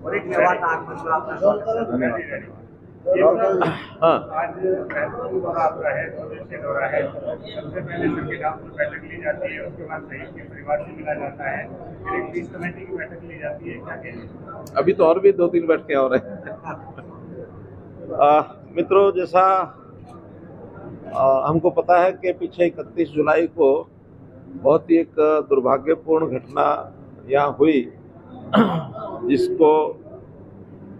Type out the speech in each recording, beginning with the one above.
और एक मेवात आगमन में आपका स्वागत। हाँ, आज महत्वपूर्ण दौरा आपका है, 2 दिवसीय दौरा है। सबसे पहले संविधानपुर बैठक ली जाती है, उसके बाद शहीद के परिवार से मिला जाता है, फिर एक पीस कमेटी की बैठक ली जाती है। क्या कहेंगे? अभी तो और भी 2-3 बैठकें हो रहे हैं। मित्रों, जैसा हमको पता है कि पीछे 31 जुलाई को बहुत ही एक दुर्भाग्यपूर्ण घटना यहाँ हुई, जिसको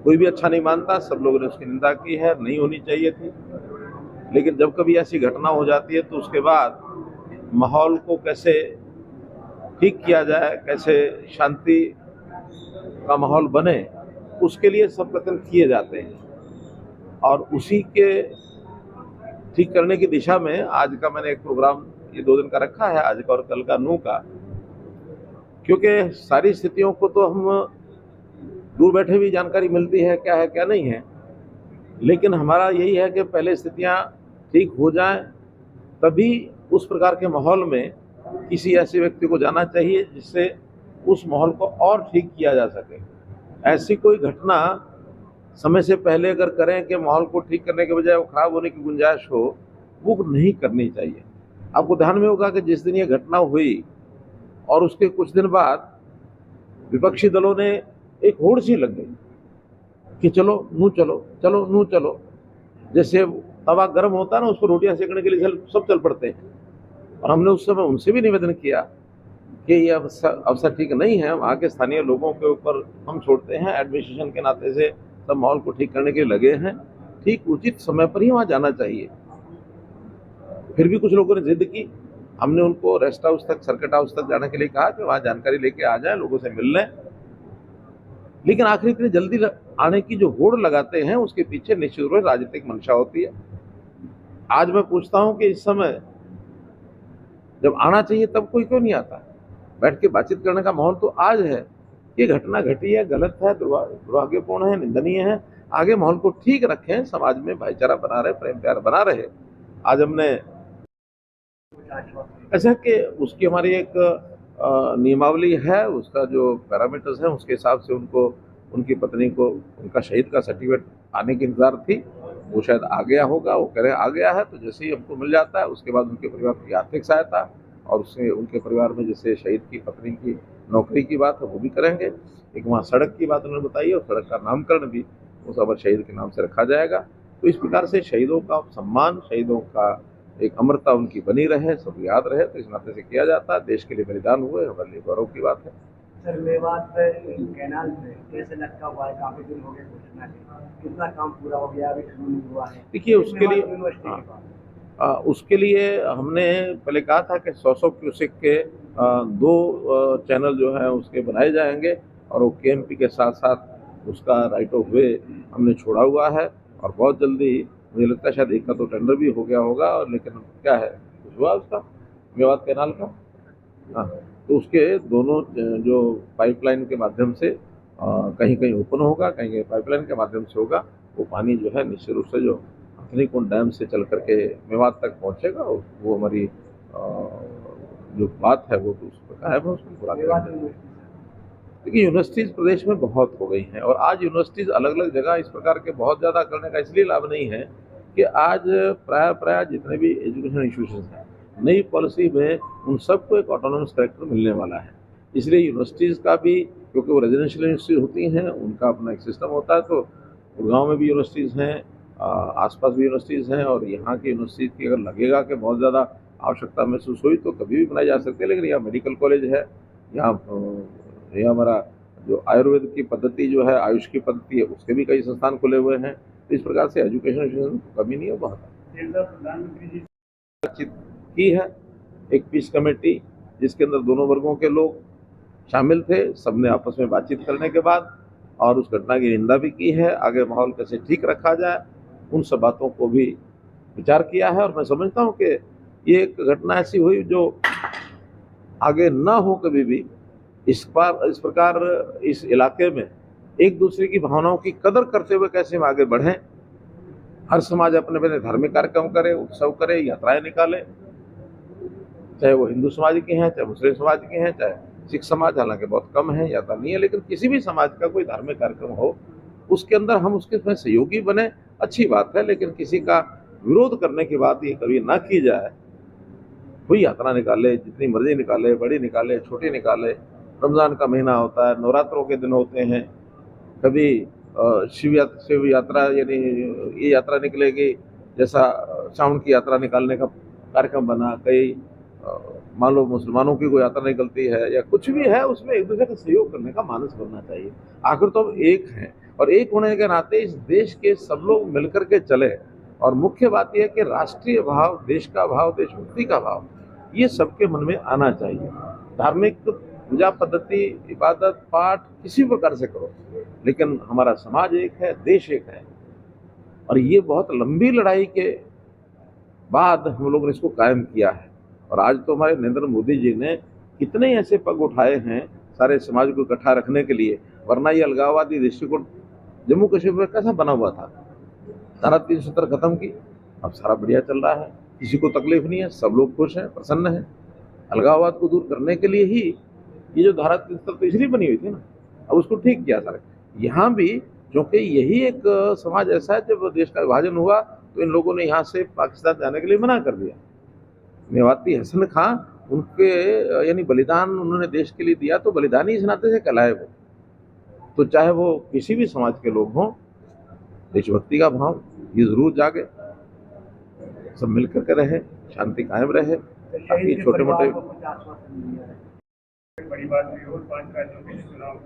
कोई भी अच्छा नहीं मानता। सब लोगों ने उसकी निंदा की है, नहीं होनी चाहिए थी। लेकिन जब कभी ऐसी घटना हो जाती है तो उसके बाद माहौल को कैसे ठीक किया जाए, कैसे शांति का माहौल बने, उसके लिए सब प्रयत्न किए जाते हैं। और उसी के ठीक करने की दिशा में आज का मैंने एक प्रोग्राम ये 2 दिन का रखा है, आज का और कल का नू का, क्योंकि सारी स्थितियों को तो हम दूर बैठे भी जानकारी मिलती है क्या नहीं है, लेकिन हमारा यही है कि पहले स्थितियां ठीक हो जाएं, तभी उस प्रकार के माहौल में किसी ऐसे व्यक्ति को जाना चाहिए जिससे उस माहौल को और ठीक किया जा सके। ऐसी कोई घटना समय से पहले अगर करें कि माहौल को ठीक करने के बजाय वो खराब होने की गुंजाइश हो, वो नहीं करनी चाहिए। आपको ध्यान में होगा कि जिस दिन ये घटना हुई और उसके कुछ दिन बाद विपक्षी दलों ने एक होड़ सी लग गई कि चलो नू चलो, चलो नू चलो। जैसे तवा गर्म होता है ना, उस पर रोटियां सेकने के लिए सब चल पड़ते हैं। और हमने उस समय उनसे भी निवेदन किया कि ये अवसर ठीक नहीं है, वहाँ के स्थानीय लोगों के ऊपर हम छोड़ते हैं, एडमिनिस्ट्रेशन के नाते से सब माहौल को ठीक करने के लिए लगे हैं, ठीक उचित समय पर ही वहाँ जाना चाहिए। फिर भी कुछ लोगों ने जिद की, हमने उनको रेस्ट हाउस तक, सर्किट हाउस तक जाने के लिए कहा कि वहाँ जानकारी लेके आ जाए, लोगों से मिल लें। लेकिन आखिर इतनी जल्दी आने की जो होड़ लगाते हैं, उसके पीछे निश्चित रूप से राजनीतिक मंशा होती है। आज मैं पूछता हूं कि इस समय जब आना चाहिए तब कोई क्यों नहीं आता? बैठ के बातचीत करने का माहौल तो आज है। ये घटना घटी है, गलत है, दुर्भाग्यपूर्ण है, निंदनीय है। आगे माहौल को ठीक रखें, समाज में भाईचारा बना रहे, प्रेम प्यार बना रहे। आज हमने ऐसा कि उसकी हमारी एक नियमावली है, उसका जो पैरामीटर्स हैं उसके हिसाब से उनको, उनकी पत्नी को उनका शहीद का सर्टिफिकेट आने की इंतजार थी। वो शायद आ गया होगा, वो कह रहे आ गया है, तो जैसे ही हमको मिल जाता है उसके बाद उनके परिवार की आर्थिक सहायता और उससे उनके परिवार में जैसे शहीद की पत्नी की नौकरी की बात है वो भी करेंगे। एक वहाँ सड़क की बात उन्होंने बताई और सड़क का नामकरण भी उस अमर शहीद के नाम से रखा जाएगा। तो इस प्रकार से शहीदों का सम्मान, शहीदों का एक अमरता उनकी बनी रहे, सब याद रहे, तो इस नाते से किया जाता है। देश के लिए बलिदान हुए, हमारे लिए गौरव की बात है। सर, मेवात कैनाल में कैसे लटका हुआ है, काफी दिन हो गए घोषणा के, कितना काम पूरा हो गया, अभी शुरू नहीं हुआ है? देखिए, उसके लिए हमने पहले कहा था कि 100 क्यूसेक के 2 चैनल जो है उसके बनाए जाएंगे और वो केएमपी के साथ साथ उसका राइट ऑफ वे हमने छोड़ा हुआ है। और बहुत जल्दी मुझे लगता है शायद एक का तो टेंडर भी हो गया होगा, और लेकिन क्या है कुछ हुआ उसका मेवात कैनाल का। हाँ, तो उसके दोनों जो पाइपलाइन के माध्यम से कहीं कहीं ओपन होगा, कहीं कहीं पाइपलाइन के माध्यम से होगा। वो पानी जो है निश्चित रूप से जो हथनीकुंड डैम से चल करके मेवात तक पहुंचेगा, वो हमारी जो बात है वो तो उस प्रकार है, वो उसको पूरा करेंगे। देखिए, यूनिवर्सिटीज़ प्रदेश में बहुत हो गई हैं और आज यूनिवर्सिटीज़ अलग अलग जगह इस प्रकार के बहुत ज़्यादा करने का इसलिए लाभ नहीं है कि आज प्राय जितने भी एजुकेशन इंस्टीट्यूशन हैं, नई पॉलिसी में उन सबको एक ऑटोनॉमस कैरेक्टर मिलने वाला है। इसलिए यूनिवर्सिटीज़ का भी, क्योंकि वो रेजिडेंशियल यूनिवर्सिटी होती हैं, उनका अपना एक सिस्टम होता है। तो गुड़गांव में भी यूनिवर्सिटीज़ हैं, आसपास भी यूनिवर्सिटीज़ हैं, और यहाँ की यूनिवर्सिटीज़ की अगर लगेगा कि बहुत ज़्यादा आवश्यकता महसूस हुई तो कभी भी बनाई जा सकती है। लेकिन यहाँ मेडिकल कॉलेज है, यहाँ ये हमारा जो आयुर्वेद की पद्धति जो है, आयुष की पद्धति है, उसके भी कई संस्थान खुले हुए हैं। तो इस प्रकार से एजुकेशन कमी नहीं है वहाँ। प्रधानमंत्री जी बातचीत की है, एक पीस कमेटी जिसके अंदर दोनों वर्गों के लोग शामिल थे, सबने आपस में बातचीत करने के बाद और उस घटना की निंदा भी की है। आगे माहौल कैसे ठीक रखा जाए, उन सब बातों को भी विचार किया है। और मैं समझता हूँ कि ये एक घटना ऐसी हुई जो आगे ना हो कभी भी। इस प्रकार इस इलाके में एक दूसरे की भावनाओं की कदर करते हुए कैसे हम आगे बढ़ें। हर समाज अपने अपने धार्मिक कार्यक्रम करे, उत्सव करे, यात्राएं निकाले, चाहे वो हिंदू समाज के हैं, चाहे मुस्लिम समाज के हैं, चाहे सिख समाज हालांकि बहुत कम है या तो नहीं है, लेकिन किसी भी समाज का कोई धार्मिक कार्यक्रम हो उसके अंदर हम उसके में सहयोगी बने, अच्छी बात है, लेकिन किसी का विरोध करने की बात ये कभी ना की जाए। कोई यात्रा निकाले, जितनी मर्जी निकाले, बड़ी निकाले, छोटी निकाले, रमज़ान का महीना होता है, नवरात्रों के दिन होते हैं, कभी शिव यात्रा यानी ये यात्रा निकलेगी, जैसा सावन की यात्रा निकालने का कार्यक्रम बना, कई मान लो मुसलमानों की कोई यात्रा निकलती है या कुछ भी है, उसमें एक दूसरे का सहयोग करने का मानस बनना चाहिए। आखिर तो हम एक हैं और एक होने के नाते इस देश के सब लोग मिलकर के चले। और मुख्य बात यह है कि राष्ट्रीय भाव, देश का भाव, देशभक्ति का भाव, ये सबके मन में आना चाहिए। धार्मिक पूजा पद्धति, इबादत, पाठ किसी प्रकार से करो, लेकिन हमारा समाज एक है, देश एक है, और ये बहुत लंबी लड़ाई के बाद हम लोगों ने इसको कायम किया है। और आज तो हमारे नरेंद्र मोदी जी ने कितने ऐसे पग उठाए हैं सारे समाज को इकट्ठा रखने के लिए, वरना ये अलगाववादी दृष्टिकोण जम्मू कश्मीर में कैसा बना हुआ था। धारा 370 खत्म की, अब सारा बढ़िया चल रहा है, किसी को तकलीफ नहीं है, सब लोग खुश हैं, प्रसन्न हैं। अलगाववाद को दूर करने के लिए ही ये जो धारा 370 तो इसलिए बनी हुई थी ना, अब उसको ठीक किया सर। यहाँ भी क्योंकि यही एक समाज ऐसा है, जब देश का विभाजन हुआ तो इन लोगों ने यहाँ से पाकिस्तान जाने के लिए मना कर दिया। मेवाती हसन खां, उनके यानी बलिदान उन्होंने देश के लिए दिया, तो बलिदानी इस नाते से कहलाए वो। तो चाहे वो किसी भी समाज के लोग हों, देशभक्ति का भाव ये जरूर जागे, सब मिलकर के रहे, शांति कायम रहे। बाकी छोटे मोटे बड़ी बात हुई और 5 राज्यों के चुनाव,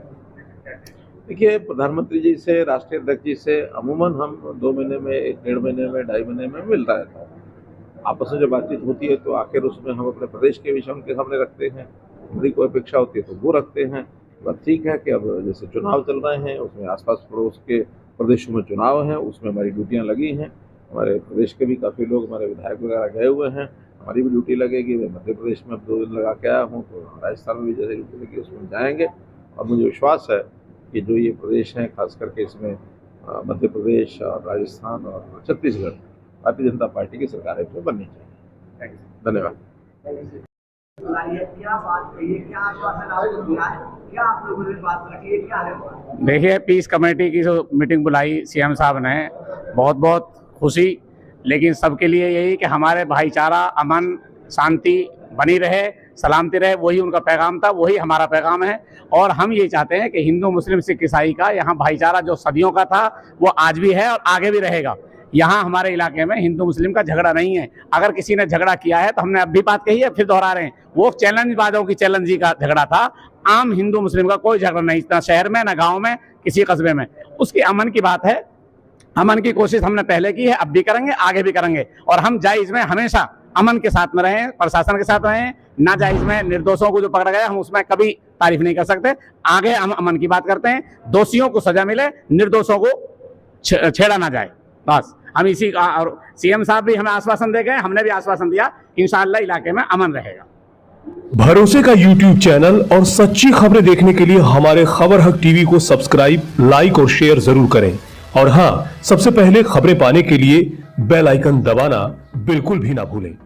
देखिए, प्रधानमंत्री जी से, राष्ट्रीय अध्यक्ष जी से अमूमन हम 2 महीने में, 1.5 महीने में, 2.5 महीने में मिलता रहता है। आपस में जब बातचीत होती है तो आखिर उसमें हम अपने प्रदेश के विषय उनके सामने रखते हैं, उनकी कोई अपेक्षा होती है तो वो रखते हैं। बात ठीक है कि अब जैसे चुनाव चल रहे हैं, उसमें आसपास पड़ोस के प्रदेशों में चुनाव हैं, उसमें हमारी ड्यूटियाँ लगी हैं। हमारे प्रदेश के भी काफ़ी लोग, हमारे विधायक वगैरह गए हुए हैं, हमारी भी ड्यूटी लगेगी। मैं मध्य प्रदेश में अब 2 दिन लगा के आया हूँ, तो राजस्थान में भी जैसे ड्यूटी लगी उसमें जाएंगे। और मुझे विश्वास है कि जो ये प्रदेश हैं, खास करके इसमें मध्य प्रदेश और राजस्थान और छत्तीसगढ़, भारतीय जनता पार्टी की सरकार इसमें बननी चाहिए। धन्यवाद। देखिए, पीस कमेटी की जो मीटिंग बुलाई सीएम साहब ने, बहुत बहुत खुशी, लेकिन सबके लिए यही कि हमारे भाईचारा, अमन, शांति बनी रहे, सलामती रहे, वही उनका पैगाम था, वही हमारा पैगाम है। और हम ये चाहते हैं कि हिंदू, मुस्लिम, सिख, ईसाई का यहाँ भाईचारा जो सदियों का था वो आज भी है और आगे भी रहेगा। यहाँ हमारे इलाके में हिंदू मुस्लिम का झगड़ा नहीं है। अगर किसी ने झगड़ा किया है तो हमने अब भी बात कही है, फिर दोहरा रहे हैं, वो चैलेंजबाजों की चैलेंजी का झगड़ा था। आम हिंदू मुस्लिम का कोई झगड़ा नहीं, ना शहर में, ना गाँव में, किसी कस्बे में। उसकी अमन की बात है, अमन की कोशिश हमने पहले की है, अब भी करेंगे, आगे भी करेंगे। और हम जायज में हमेशा अमन के साथ में रहें, प्रशासन के साथ रहें। नाजायज में निर्दोषों को जो पकड़ा गया, हम उसमें कभी तारीफ नहीं कर सकते। आगे हम अमन की बात करते हैं, दोषियों को सजा मिले, निर्दोषों को छेड़ा ना जाए, बस हम इसी का। और सीएम साहब भी हमें आश्वासन दे गए, हमने भी आश्वासन दिया, इंशाअल्लाह इलाके में अमन रहेगा। भरोसे का YouTube चैनल और सच्ची खबरें देखने के लिए हमारे खबर हक टीवी को सब्सक्राइब, लाइक और शेयर जरूर करें। और हाँ, सबसे पहले खबरें पाने के लिए बेल आइकन दबाना बिल्कुल भी ना भूलें।